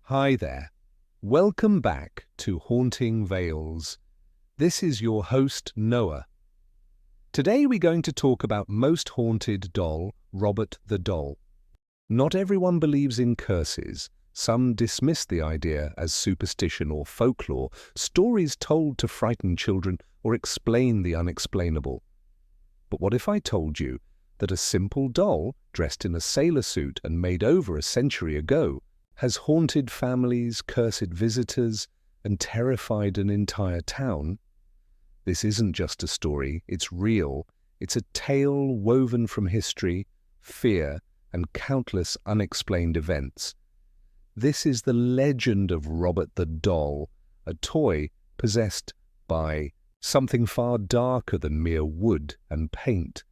Hi there. Welcome back to Haunting Vales. This is your host, Noah. Today we're going to talk about most haunted doll, Robert the Doll. Not everyone believes in curses. Some dismiss the idea as superstition or folklore, stories told to frighten children or explain the unexplainable. But what if I told you that a simple doll, dressed in a sailor suit and made over a century ago, has haunted families, cursed visitors, and terrified an entire town? This isn't just a story, it's real. It's a tale woven from history, fear, and countless unexplained events. This is the legend of Robert the Doll, a toy possessed by something far darker than mere wood and paint.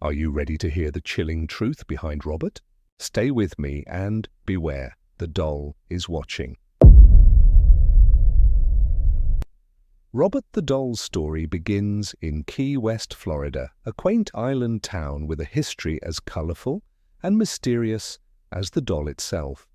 Are you ready to hear the chilling truth behind Robert? Stay with me and beware. The doll is watching. Robert the Doll's story begins in Key West, Florida, a quaint island town with a history as colorful and mysterious as the doll itself.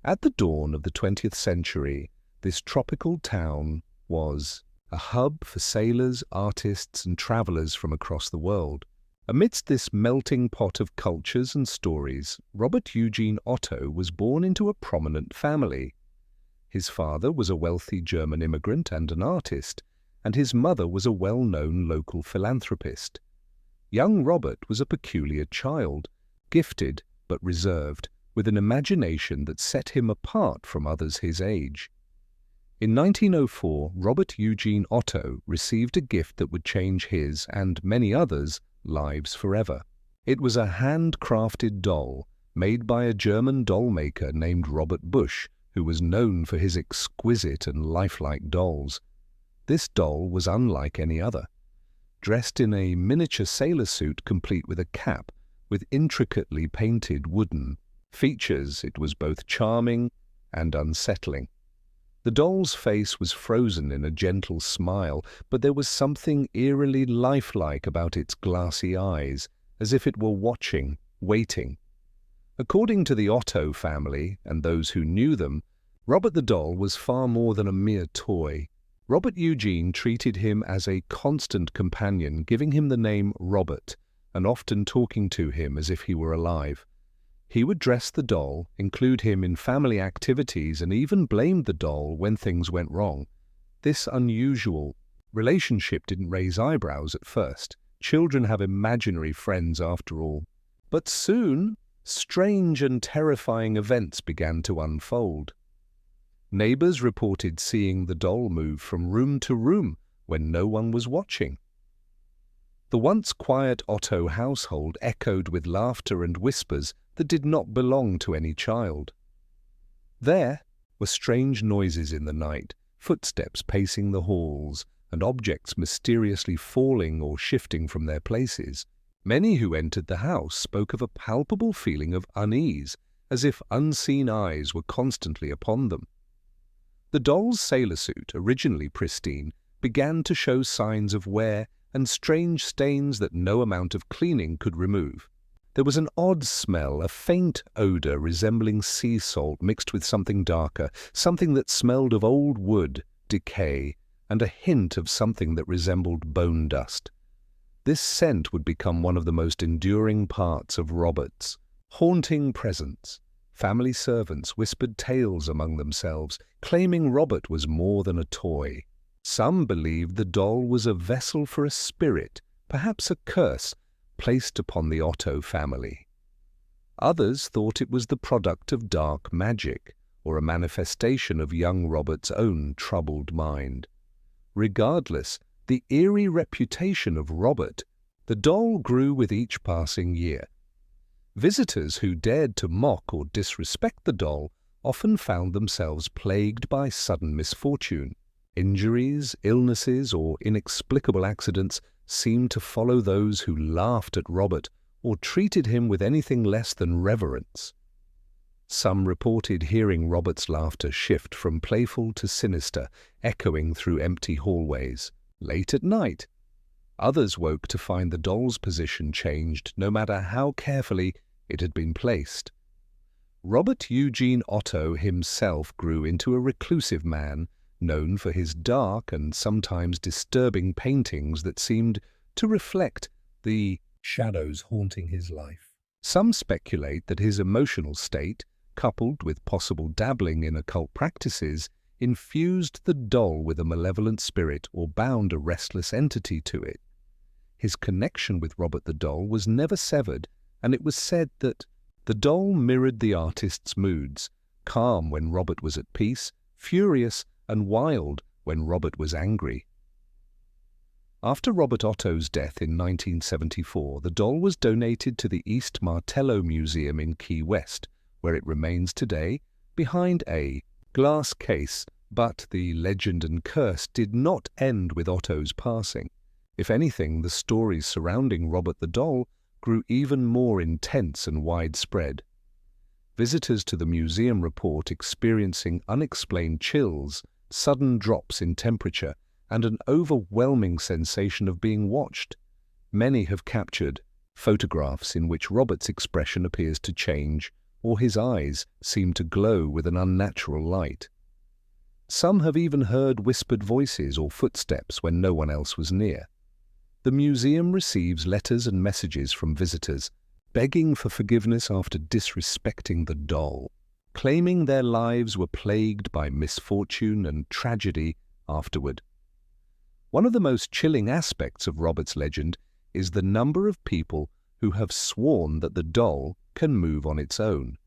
At the dawn of the 20th century, this tropical town was a hub for sailors, artists, and travelers from across the world. Amidst this melting pot of cultures and stories, Robert Eugene Otto was born into a prominent family. His father was a wealthy German immigrant and an artist, and his mother was a well-known local philanthropist. Young Robert was a peculiar child, gifted but reserved, with an imagination that set him apart from others his age. In 1904, Robert Eugene Otto received a gift that would change his, and many others', lives forever. It was a handcrafted doll made by a German doll maker named Robert Busch, who was known for his exquisite and lifelike dolls. This doll was unlike any other. Dressed in a miniature sailor suit complete with a cap, with intricately painted wooden features, it was both charming and unsettling. The doll's face was frozen in a gentle smile, but there was something eerily lifelike about its glassy eyes, as if it were watching, waiting. According to the Otto family and those who knew them, Robert the Doll was far more than a mere toy. Robert Eugene treated him as a constant companion, giving him the name Robert, and often talking to him as if he were alive. He would dress the doll, include him in family activities, and even blamed the doll when things went wrong. This unusual relationship didn't raise eyebrows at first. Children have imaginary friends after all. But soon, strange and terrifying events began to unfold. Neighbors reported seeing the doll move from room to room when no one was watching. The once quiet Otto household echoed with laughter and whispers that did not belong to any child. There were strange noises in the night, footsteps pacing the halls, and objects mysteriously falling or shifting from their places. Many who entered the house spoke of a palpable feeling of unease, as if unseen eyes were constantly upon them. The doll's sailor suit, originally pristine, began to show signs of wear and strange stains that no amount of cleaning could remove. There was an odd smell, a faint odor resembling sea salt mixed with something darker, something that smelled of old wood, decay, and a hint of something that resembled bone dust. This scent would become one of the most enduring parts of Robert's haunting presence. Family servants whispered tales among themselves, claiming Robert was more than a toy. Some believed the doll was a vessel for a spirit, perhaps a curse, placed upon the Otto family. Others thought it was the product of dark magic, or a manifestation of young Robert's own troubled mind. Regardless, the eerie reputation of Robert, the doll grew with each passing year. Visitors who dared to mock or disrespect the doll often found themselves plagued by sudden misfortune. Injuries, illnesses, or inexplicable accidents seemed to follow those who laughed at Robert or treated him with anything less than reverence. Some reported hearing Robert's laughter shift from playful to sinister, echoing through empty hallways. Late at night, others woke to find the doll's position changed, no matter how carefully it had been placed. Robert Eugene Otto himself grew into a reclusive man, known for his dark and sometimes disturbing paintings that seemed to reflect the shadows haunting his life. Some speculate that his emotional state, coupled with possible dabbling in occult practices, infused the doll with a malevolent spirit or bound a restless entity to it. His connection with Robert the Doll was never severed, and it was said that the doll mirrored the artist's moods, calm when Robert was at peace, furious and wild when Robert was angry. After Robert Otto's death in 1974, the doll was donated to the East Martello Museum in Key West, where it remains today, behind a glass case. But the legend and curse did not end with Otto's passing. If anything, the stories surrounding Robert the Doll grew even more intense and widespread. Visitors to the museum report experiencing unexplained chills, sudden drops in temperature, and an overwhelming sensation of being watched. Many have captured photographs in which Robert's expression appears to change, or his eyes seem to glow with an unnatural light. Some have even heard whispered voices or footsteps when no one else was near. The museum receives letters and messages from visitors, begging for forgiveness after disrespecting the doll, claiming their lives were plagued by misfortune and tragedy afterward. One of the most chilling aspects of Robert's legend is the number of people who have sworn that the doll can move on its own.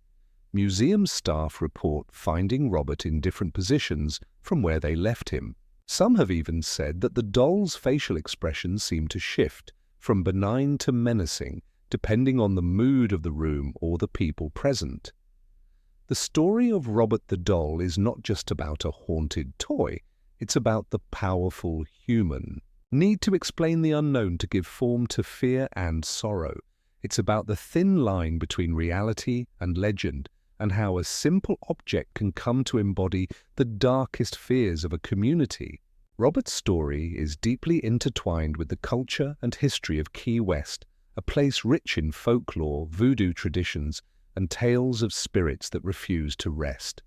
Museum staff report finding Robert in different positions from where they left him. Some have even said that the doll's facial expressions seem to shift from benign to menacing, depending on the mood of the room or the people present. The story of Robert the Doll is not just about a haunted toy, it's about the powerful human need to explain the unknown to give form to fear and sorrow. It's about the thin line between reality and legend, and how a simple object can come to embody the darkest fears of a community. Robert's story is deeply intertwined with the culture and history of Key West, a place rich in folklore, voodoo traditions, and tales of spirits that refuse to rest.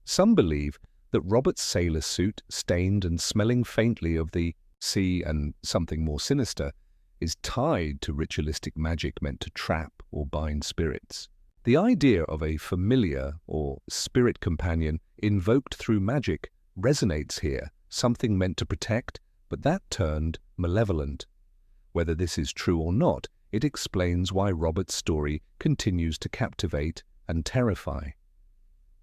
Some believe that Robert's sailor suit, stained and smelling faintly of the sea and something more sinister, is tied to ritualistic magic meant to trap or bind spirits. The idea of a familiar or spirit companion invoked through magic resonates here, something meant to protect, but that turned malevolent. Whether this is true or not, it explains why Robert's story continues to captivate and terrify.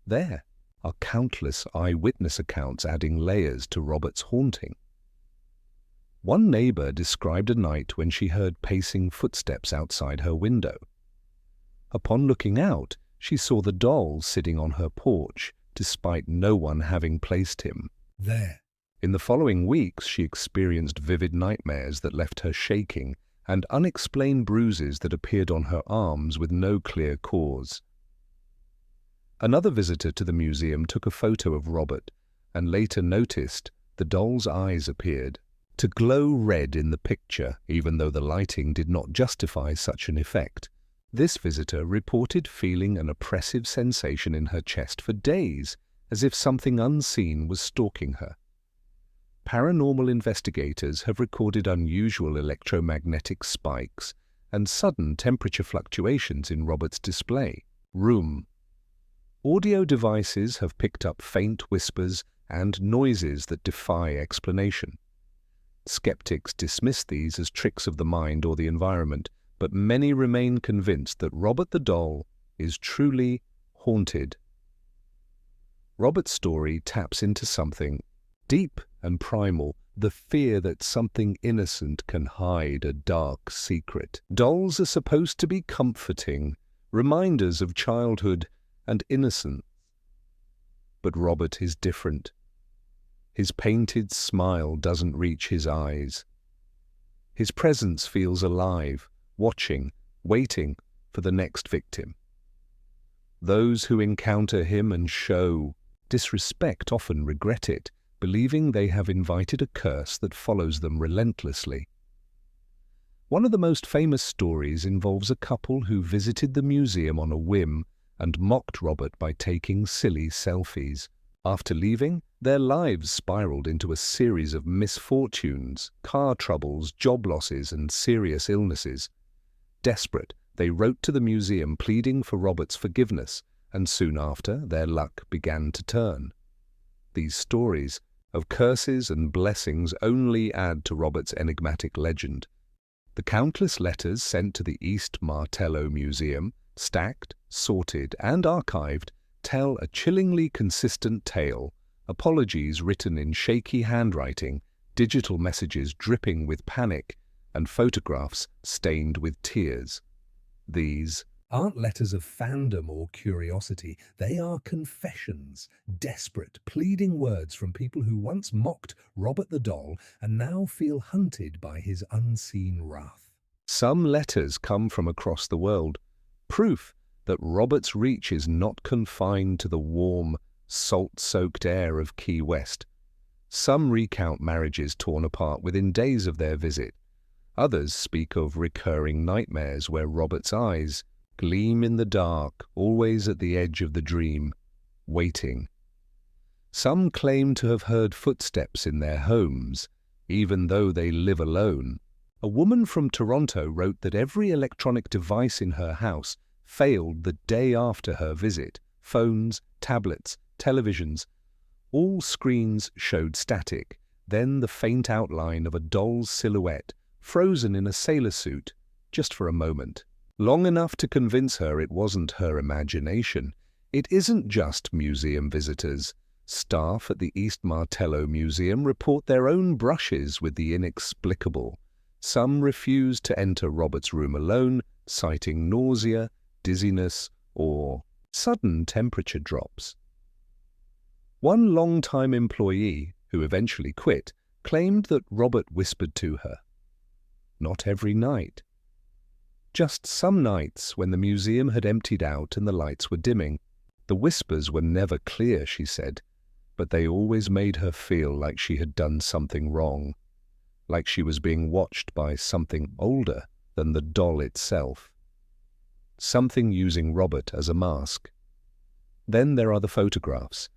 There are countless eyewitness accounts adding layers to Robert's haunting. One neighbor described a night when she heard pacing footsteps outside her window. Upon looking out, she saw the doll sitting on her porch, despite no one having placed him there. In the following weeks, she experienced vivid nightmares that left her shaking and unexplained bruises that appeared on her arms with no clear cause. Another visitor to the museum took a photo of Robert and later noticed the doll's eyes appeared to glow red in the picture, even though the lighting did not justify such an effect. This visitor reported feeling an oppressive sensation in her chest for days, as if something unseen was stalking her. Paranormal investigators have recorded unusual electromagnetic spikes and sudden temperature fluctuations in Robert's display room. Audio devices have picked up faint whispers and noises that defy explanation. Skeptics dismiss these as tricks of the mind or the environment, but many remain convinced that Robert the Doll is truly haunted. Robert's story taps into something deep and primal, the fear that something innocent can hide a dark secret. Dolls are supposed to be comforting, reminders of childhood and innocence. But Robert is different. His painted smile doesn't reach his eyes. His presence feels alive, watching, waiting for the next victim. Those who encounter him and show disrespect often regret it, believing they have invited a curse that follows them relentlessly. One of the most famous stories involves a couple who visited the museum on a whim and mocked Robert by taking silly selfies. After leaving, their lives spiraled into a series of misfortunes, car troubles, job losses, and serious illnesses. Desperate, they wrote to the museum pleading for Robert's forgiveness, and soon after, their luck began to turn. These stories of curses and blessings only add to Robert's enigmatic legend. The countless letters sent to the East Martello Museum, stacked, sorted, and archived, tell a chillingly consistent tale. Apologies written in shaky handwriting, digital messages dripping with panic, and photographs stained with tears. These aren't letters of fandom or curiosity. They are confessions, desperate, pleading words from people who once mocked Robert the Doll and now feel hunted by his unseen wrath. Some letters come from across the world, proof that Robert's reach is not confined to the warm, salt-soaked air of Key West. Some recount marriages torn apart within days of their visit. Others speak of recurring nightmares where Robert's eyes gleam in the dark, always at the edge of the dream, waiting. Some claim to have heard footsteps in their homes, even though they live alone. A woman from Toronto wrote that every electronic device in her house failed the day after her visit. Phones, tablets, televisions. All screens showed static, then the faint outline of a doll's silhouette, frozen in a sailor suit, just for a moment. Long enough to convince her it wasn't her imagination. It isn't just museum visitors. Staff at the East Martello Museum report their own brushes with the inexplicable. Some refuse to enter Robert's room alone, citing nausea, dizziness, or sudden temperature drops. One long-time employee, who eventually quit, claimed that Robert whispered to her. Not every night. Just some nights when the museum had emptied out and the lights were dimming. The whispers were never clear, she said, but they always made her feel like she had done something wrong, like she was being watched by something older than the doll itself. Something using Robert as a mask. Then there are the photographs.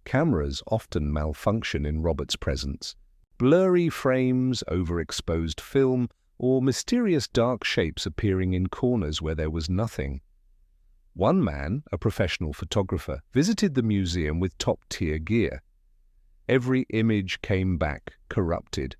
Cameras often malfunction in Robert's presence. Blurry frames, overexposed film, or mysterious dark shapes appearing in corners where there was nothing. One man, a professional photographer, visited the museum with top-tier gear. Every image came back corrupted,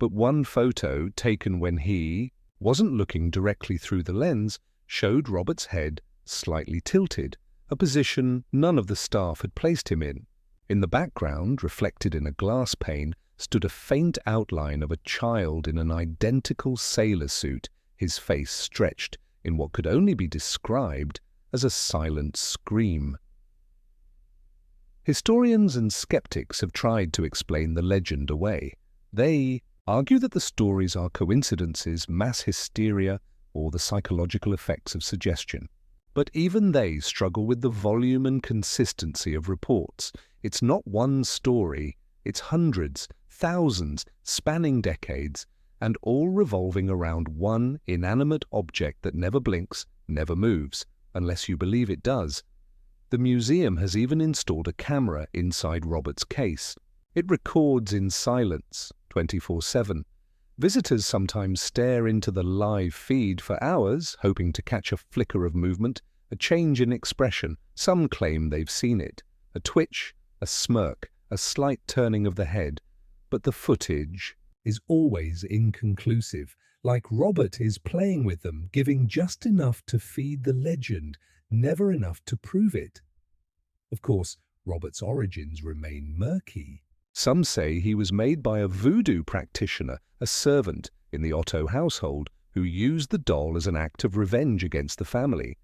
but one photo taken when he wasn't looking directly through the lens showed Robert's head slightly tilted, a position none of the staff had placed him in. In the background, reflected in a glass pane, stood a faint outline of a child in an identical sailor suit, his face stretched in what could only be described as a silent scream. Historians and skeptics have tried to explain the legend away. They argue that the stories are coincidences, mass hysteria, or the psychological effects of suggestion. But even they struggle with the volume and consistency of reports. It's not one story, it's hundreds, thousands, spanning decades, and all revolving around one inanimate object that never blinks, never moves, unless you believe it does. The museum has even installed a camera inside Robert's case. It records in silence, 24/7. Visitors sometimes stare into the live feed for hours, hoping to catch a flicker of movement, a change in expression. Some claim they've seen it, a twitch, a smirk, a slight turning of the head. But the footage is always inconclusive, like Robert is playing with them, giving just enough to feed the legend, never enough to prove it. Of course, Robert's origins remain murky. Some say he was made by a voodoo practitioner, a servant in the Otto household, who used the doll as an act of revenge against the family.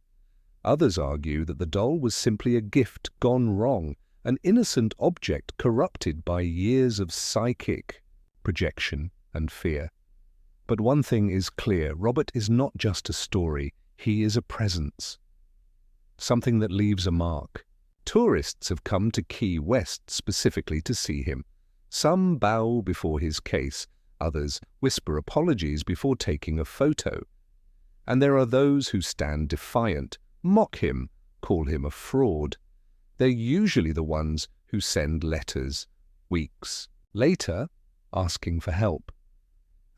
Others argue that the doll was simply a gift gone wrong, an innocent object corrupted by years of psychic projection and fear. But one thing is clear, Robert is not just a story, he is a presence. Something that leaves a mark. Tourists have come to Key West specifically to see him. Some bow before his case, others whisper apologies before taking a photo. And there are those who stand defiant, mock him, call him a fraud. They're usually the ones who send letters weeks later asking for help.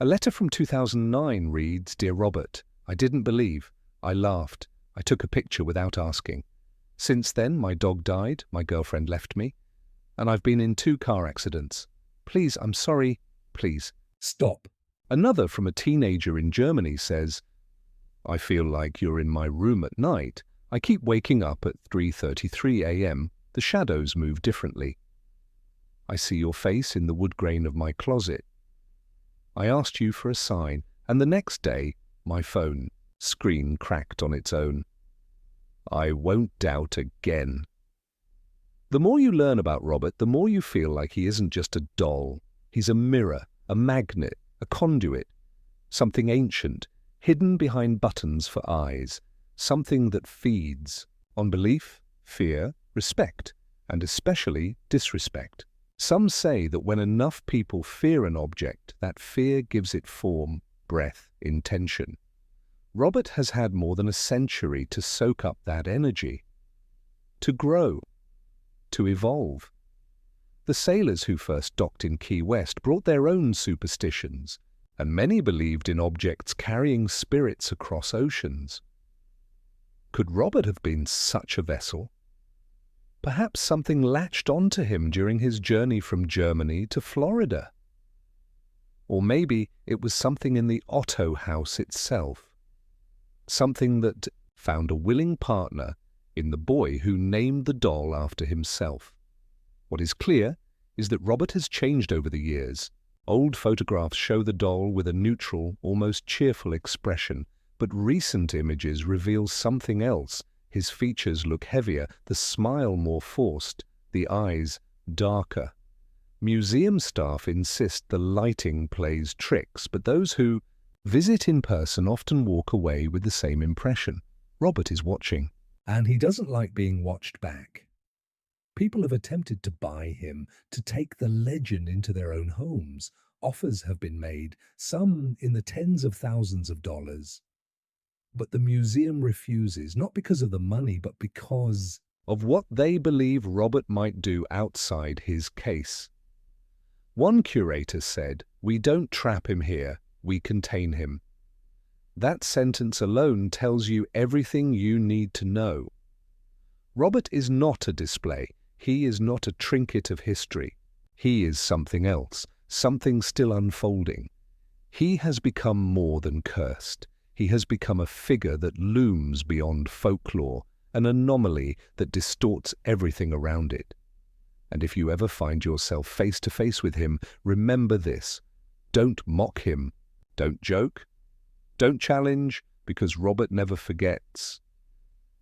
A letter from 2009 reads, "Dear Robert, I didn't believe. I laughed. I took a picture without asking. Since then, my dog died, my girlfriend left me, and I've been in 2 car accidents. Please, I'm sorry. Please, stop." Another from a teenager in Germany says, "I feel like you're in my room at night. I keep waking up at 3:33 a.m. The shadows move differently. I see your face in the wood grain of my closet. I asked you for a sign, and the next day, my phone screen cracked on its own. I won't doubt again." The more you learn about Robert, the more you feel like he isn't just a doll. He's a mirror, a magnet, a conduit, something ancient, hidden behind buttons for eyes, something that feeds on belief, fear, respect, and especially disrespect. Some say that when enough people fear an object, that fear gives it form, breath, intention. Robert has had more than a century to soak up that energy, to grow, to evolve. The sailors who first docked in Key West brought their own superstitions, and many believed in objects carrying spirits across oceans. Could Robert have been such a vessel? Perhaps something latched onto him during his journey from Germany to Florida. Or maybe it was something in the Otto house itself. Something that found a willing partner in the boy who named the doll after himself. What is clear is that Robert has changed over the years. Old photographs show the doll with a neutral, almost cheerful expression, but recent images reveal something else. His features look heavier, the smile more forced, the eyes darker. Museum staff insist the lighting plays tricks, but those who visit in person often walk away with the same impression. Robert is watching, and he doesn't like being watched back. People have attempted to buy him, to take the legend into their own homes. Offers have been made, some in the tens of thousands of dollars. But the museum refuses, not because of the money, but because of what they believe Robert might do outside his case. One curator said, "We don't trap him here, we contain him." That sentence alone tells you everything you need to know. Robert is not a display. He is not a trinket of history. He is something else, something still unfolding. He has become more than cursed. He has become a figure that looms beyond folklore, an anomaly that distorts everything around it. And if you ever find yourself face to face with him, remember this. Don't mock him. Don't joke. Don't challenge, because Robert never forgets.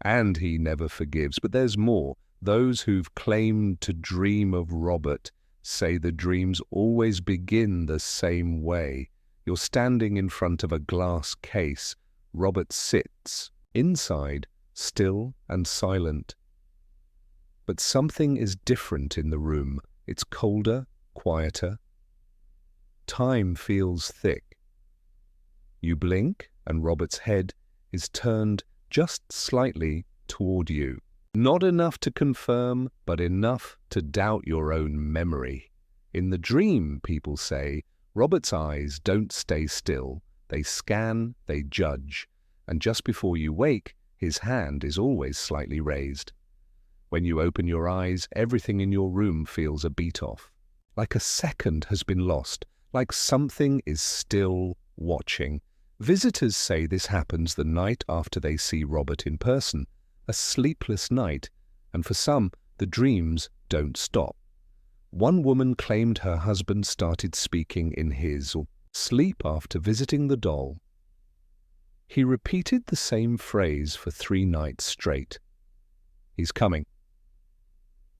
And he never forgives. But there's more. Those who've claimed to dream of Robert say the dreams always begin the same way. You're standing in front of a glass case. Robert sits inside, still and silent. But something is different in the room. It's colder, quieter. Time feels thick. You blink, and Robert's head is turned just slightly toward you. Not enough to confirm, but enough to doubt your own memory. In the dream, people say, Robert's eyes don't stay still. They scan, they judge, and just before you wake, his hand is always slightly raised. When you open your eyes, everything in your room feels a beat off. Like a second has been lost, like something is still watching. Visitors say this happens the night after they see Robert in person, a sleepless night, and for some, the dreams don't stop. One woman claimed her husband started speaking in his sleep after visiting the doll. He repeated the same phrase for 3 nights straight. He's coming.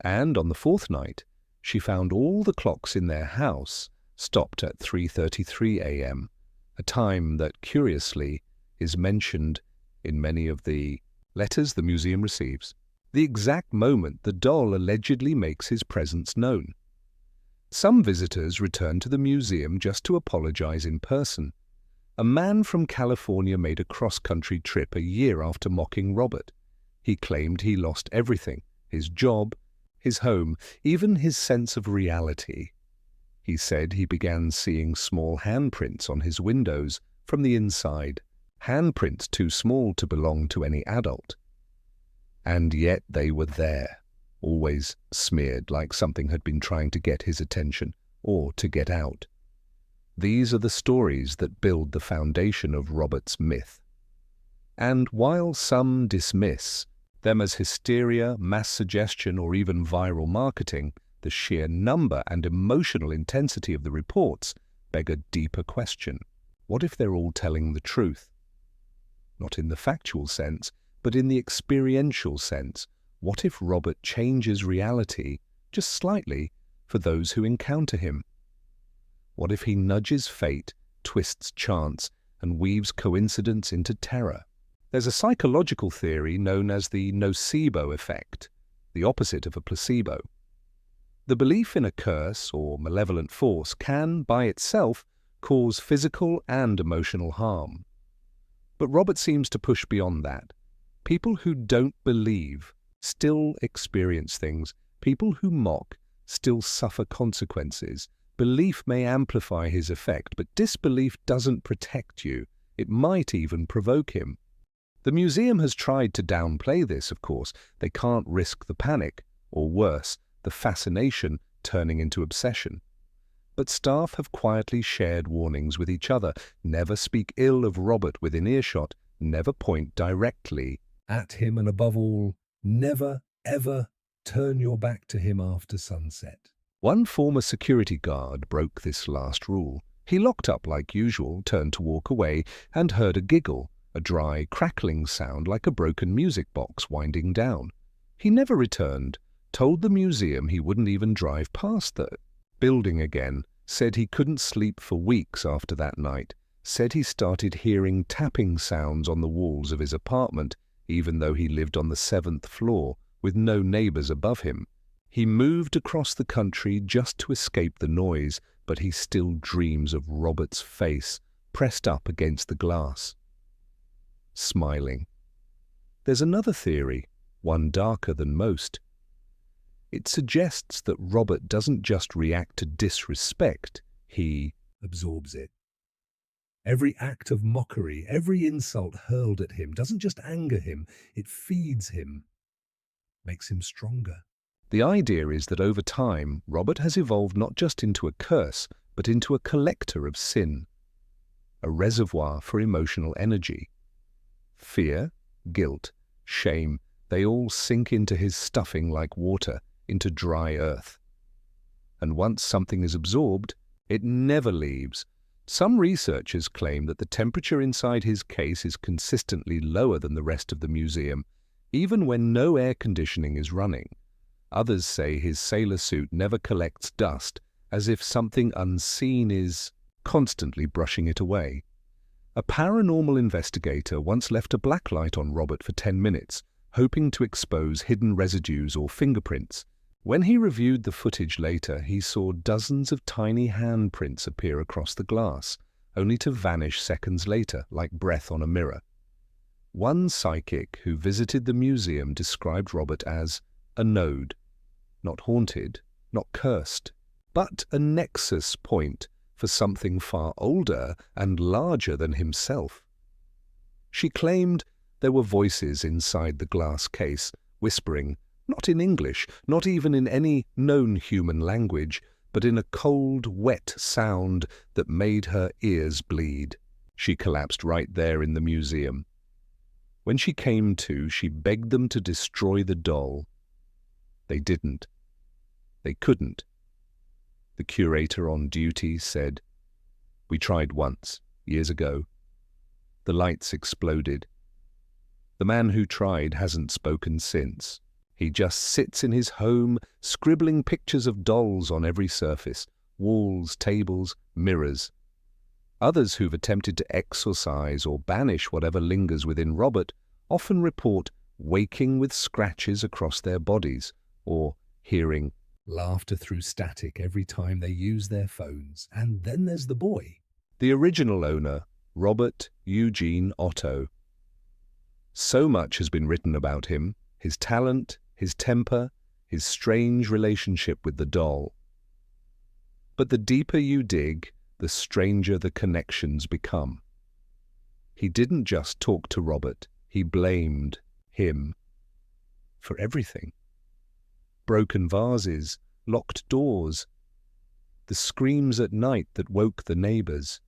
And on the 4th night, she found all the clocks in their house stopped at 3:33 a.m., a time that, curiously, is mentioned in many of the letters the museum receives. The exact moment the doll allegedly makes his presence known. Some visitors return to the museum just to apologize in person. A man from California made a cross-country trip a year after mocking Robert. He claimed he lost everything: his job, his home, even his sense of reality. He said he began seeing small handprints on his windows from the inside, handprints too small to belong to any adult. And yet they were there, always smeared like something had been trying to get his attention or to get out. These are the stories that build the foundation of Robert's myth. And while some dismiss them as hysteria, mass suggestion, or even viral marketing, the sheer number and emotional intensity of the reports beg a deeper question. What if they're all telling the truth? Not in the factual sense, but in the experiential sense. What if Robert changes reality, just slightly, for those who encounter him? What if he nudges fate, twists chance, and weaves coincidence into terror? There's a psychological theory known as the nocebo effect, the opposite of a placebo. The belief in a curse or malevolent force can, by itself, cause physical and emotional harm. But Robert seems to push beyond that. People who don't believe still experience things. People who mock still suffer consequences. Belief may amplify his effect, but disbelief doesn't protect you. It might even provoke him. The museum has tried to downplay this, of course. They can't risk the panic, or worse, the fascination turning into obsession. But staff have quietly shared warnings with each other. Never speak ill of Robert within earshot. Never point directly at him, and above all, never, ever turn your back to him after sunset. One former security guard broke this last rule. He locked up like usual, turned to walk away, and heard a giggle, a dry, crackling sound like a broken music box winding down. He never returned, told the museum he wouldn't even drive past the building again, said he couldn't sleep for weeks after that night, said he started hearing tapping sounds on the walls of his apartment, even though he lived on the 7th floor with no neighbors above him. He moved across the country just to escape the noise, but he still dreams of Robert's face pressed up against the glass, smiling. There's another theory, one darker than most. It suggests that Robert doesn't just react to disrespect, he absorbs it. Every act of mockery, every insult hurled at him doesn't just anger him, it feeds him, makes him stronger. The idea is that over time, Robert has evolved not just into a curse, but into a collector of sin, a reservoir for emotional energy. Fear, guilt, shame, they all sink into his stuffing like water, into dry earth. And once something is absorbed, it never leaves. Some researchers claim that the temperature inside his case is consistently lower than the rest of the museum, even when no air conditioning is running. Others say his sailor suit never collects dust, as if something unseen is constantly brushing it away. A paranormal investigator once left a blacklight on Robert for 10 minutes, hoping to expose hidden residues or fingerprints. When he reviewed the footage later, he saw dozens of tiny handprints appear across the glass, only to vanish seconds later, like breath on a mirror. One psychic who visited the museum described Robert as a node, not haunted, not cursed, but a nexus point for something far older and larger than himself. She claimed there were voices inside the glass case, whispering, not in English, not even in any known human language, but in a cold, wet sound that made her ears bleed. She collapsed right there in the museum. When she came to, she begged them to destroy the doll. They didn't. They couldn't. The curator on duty said, "We tried once, years ago." The lights exploded. The man who tried hasn't spoken since. He just sits in his home, scribbling pictures of dolls on every surface, walls, tables, mirrors. Others who've attempted to exorcise or banish whatever lingers within Robert often report waking with scratches across their bodies, or hearing laughter through static every time they use their phones. And then there's the boy. The original owner, Robert Eugene Otto. So much has been written about him, his talent, his temper, his strange relationship with the doll. But the deeper you dig, the stranger the connections become. He didn't just talk to Robert, he blamed him for everything. Broken vases, locked doors, the screams at night that woke the neighbors.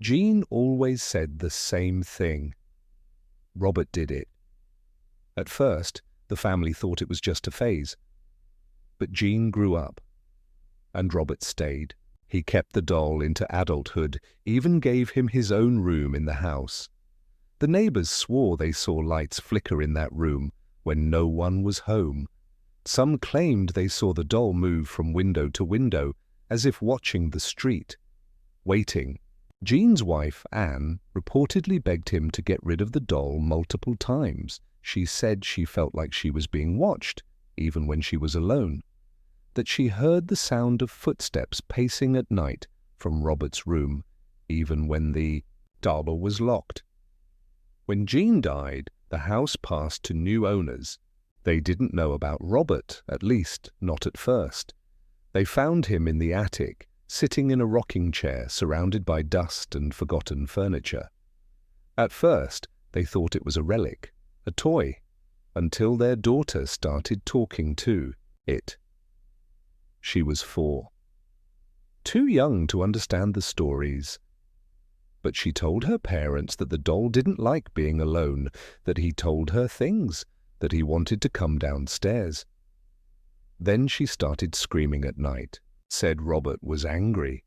Jean always said the same thing. Robert did it. At first, the family thought it was just a phase. But Jean grew up, and Robert stayed. He kept the doll into adulthood, even gave him his own room in the house. The neighbors swore they saw lights flicker in that room when no one was home. Some claimed they saw the doll move from window to window, as if watching the street, waiting. Jean's wife, Anne, reportedly begged him to get rid of the doll multiple times. She said she felt like she was being watched, even when she was alone. That she heard the sound of footsteps pacing at night from Robert's room, even when the door was locked. When Jean died, the house passed to new owners. They didn't know about Robert, at least not at first. They found him in the attic, sitting in a rocking chair surrounded by dust and forgotten furniture. At first, they thought it was a relic, a toy, until their daughter started talking to it. She was 4. Too young to understand the stories. But she told her parents that the doll didn't like being alone, that he told her things, that he wanted to come downstairs. Then she started screaming at night, said Robert was angry,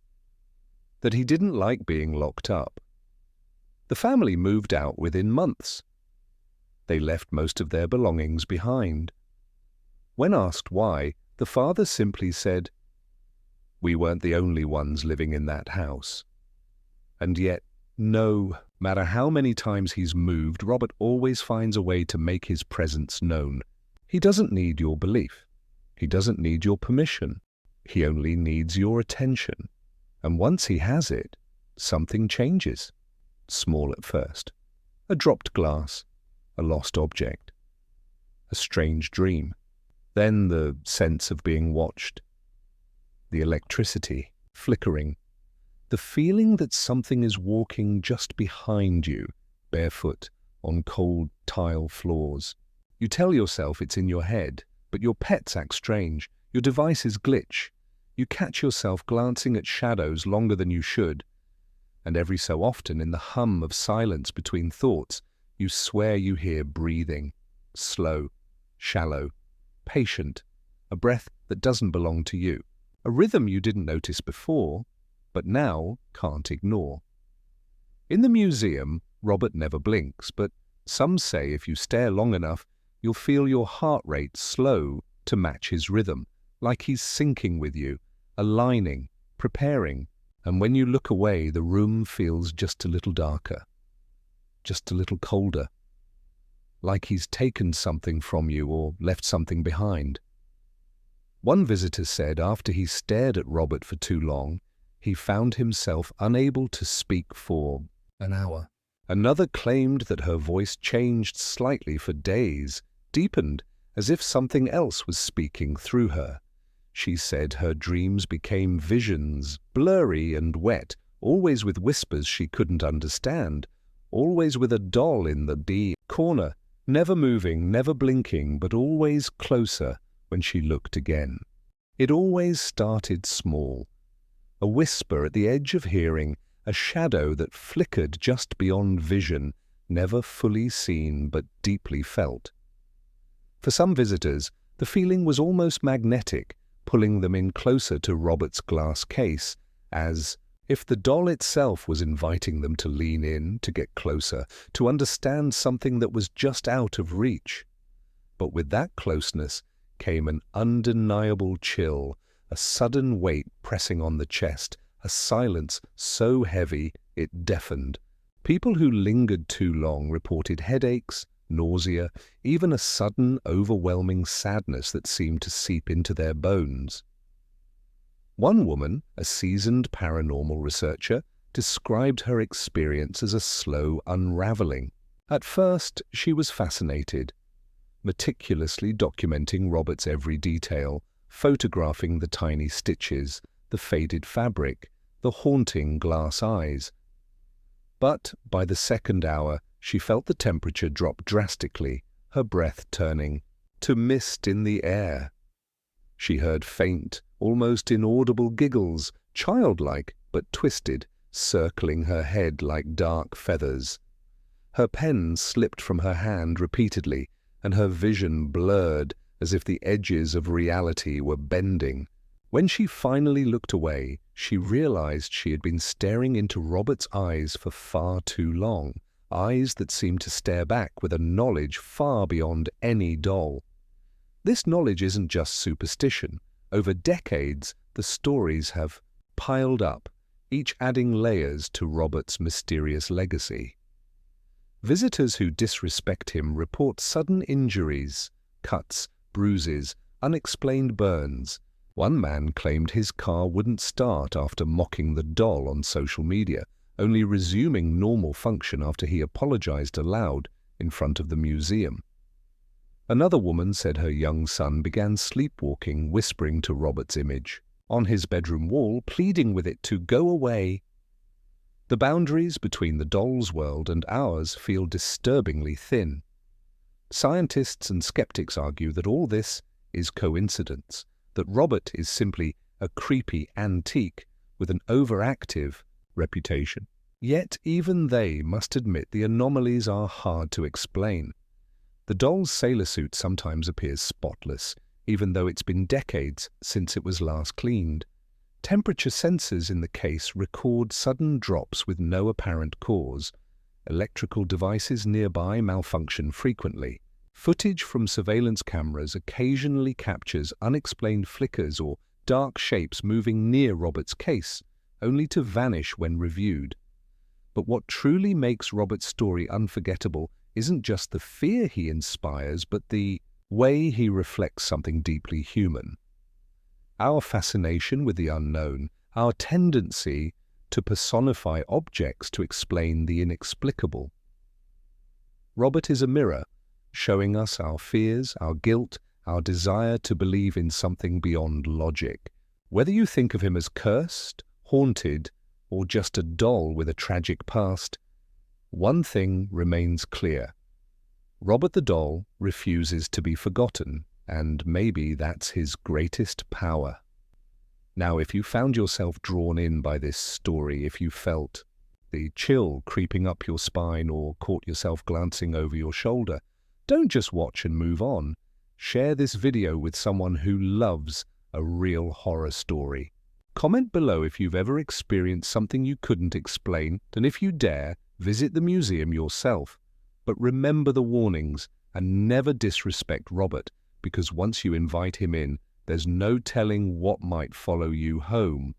that he didn't like being locked up. The family moved out within months. They left most of their belongings behind. When asked why, the father simply said, "We weren't the only ones living in that house." And yet, no matter how many times he's moved, Robert always finds a way to make his presence known. He doesn't need your belief. He doesn't need your permission. He only needs your attention. And once he has it, something changes. Small at first. A dropped glass, a lost object, a strange dream. Then the sense of being watched. The electricity flickering. The feeling that something is walking just behind you, barefoot, on cold tile floors. You tell yourself it's in your head, but your pets act strange. Your devices glitch. You catch yourself glancing at shadows longer than you should. And every so often, in the hum of silence between thoughts, you swear you hear breathing. Slow, shallow, patient. A breath that doesn't belong to you. A rhythm you didn't notice before, but now can't ignore. In the museum, Robert never blinks, but some say if you stare long enough, you'll feel your heart rate slow to match his rhythm, like he's syncing with you, aligning, preparing, and when you look away, the room feels just a little darker, just a little colder, like he's taken something from you or left something behind. One visitor said after he stared at Robert for too long, he found himself unable to speak for an hour. Another claimed that her voice changed slightly for days, deepened, as if something else was speaking through her. She said her dreams became visions, blurry and wet, always with whispers she couldn't understand, always with a doll in the corner, never moving, never blinking, but always closer when she looked again. It always started small. A whisper at the edge of hearing, a shadow that flickered just beyond vision, never fully seen but deeply felt. For some visitors, the feeling was almost magnetic, pulling them in closer to Robert's glass case, as if the doll itself was inviting them to lean in, to get closer, to understand something that was just out of reach. But with that closeness came an undeniable chill, a sudden weight pressing on the chest, a silence so heavy it deafened. People who lingered too long reported headaches, nausea, even a sudden, overwhelming sadness that seemed to seep into their bones. One woman, a seasoned paranormal researcher, described her experience as a slow unraveling. At first, she was fascinated. meticulously documenting Robert's every detail, photographing the tiny stitches, the faded fabric, the haunting glass eyes. But by the second hour, she felt the temperature drop drastically, her breath turning to mist in the air. She heard faint, almost inaudible giggles, childlike but twisted, circling her head like dark feathers. Her pen slipped from her hand repeatedly, and her vision blurred as if the edges of reality were bending. When she finally looked away, she realized she had been staring into Robert's eyes for far too long, eyes that seemed to stare back with a knowledge far beyond any doll. This knowledge isn't just superstition. Over decades, the stories have piled up, each adding layers to Robert's mysterious legacy. Visitors who disrespect him report sudden injuries, cuts, bruises, unexplained burns. One man claimed his car wouldn't start after mocking the doll on social media, only resuming normal function after he apologized aloud in front of the museum. Another woman said her young son began sleepwalking, whispering to Robert's image on his bedroom wall, pleading with it to go away. The boundaries between the doll's world and ours feel disturbingly thin. Scientists and skeptics argue that all this is coincidence, that Robert is simply a creepy antique with an overactive reputation. Yet even they must admit the anomalies are hard to explain. The doll's sailor suit sometimes appears spotless, even though it's been decades since it was last cleaned. Temperature sensors in the case record sudden drops with no apparent cause. Electrical devices nearby malfunction frequently. Footage from surveillance cameras occasionally captures unexplained flickers or dark shapes moving near Robert's case, only to vanish when reviewed. But what truly makes Robert's story unforgettable isn't just the fear he inspires, but the way he reflects something deeply human. Our fascination with the unknown, our tendency to personify objects to explain the inexplicable. Robert is a mirror, showing us our fears, our guilt, our desire to believe in something beyond logic. Whether you think of him as cursed, haunted, or just a doll with a tragic past, one thing remains clear. Robert the doll refuses to be forgotten, and maybe that's his greatest power. Now, if you found yourself drawn in by this story, if you felt the chill creeping up your spine or caught yourself glancing over your shoulder, don't just watch and move on. Share this video with someone who loves a real horror story. Comment below if you've ever experienced something you couldn't explain, and if you dare, visit the museum yourself. But remember the warnings and never disrespect Robert, because once you invite him in, there's no telling what might follow you home.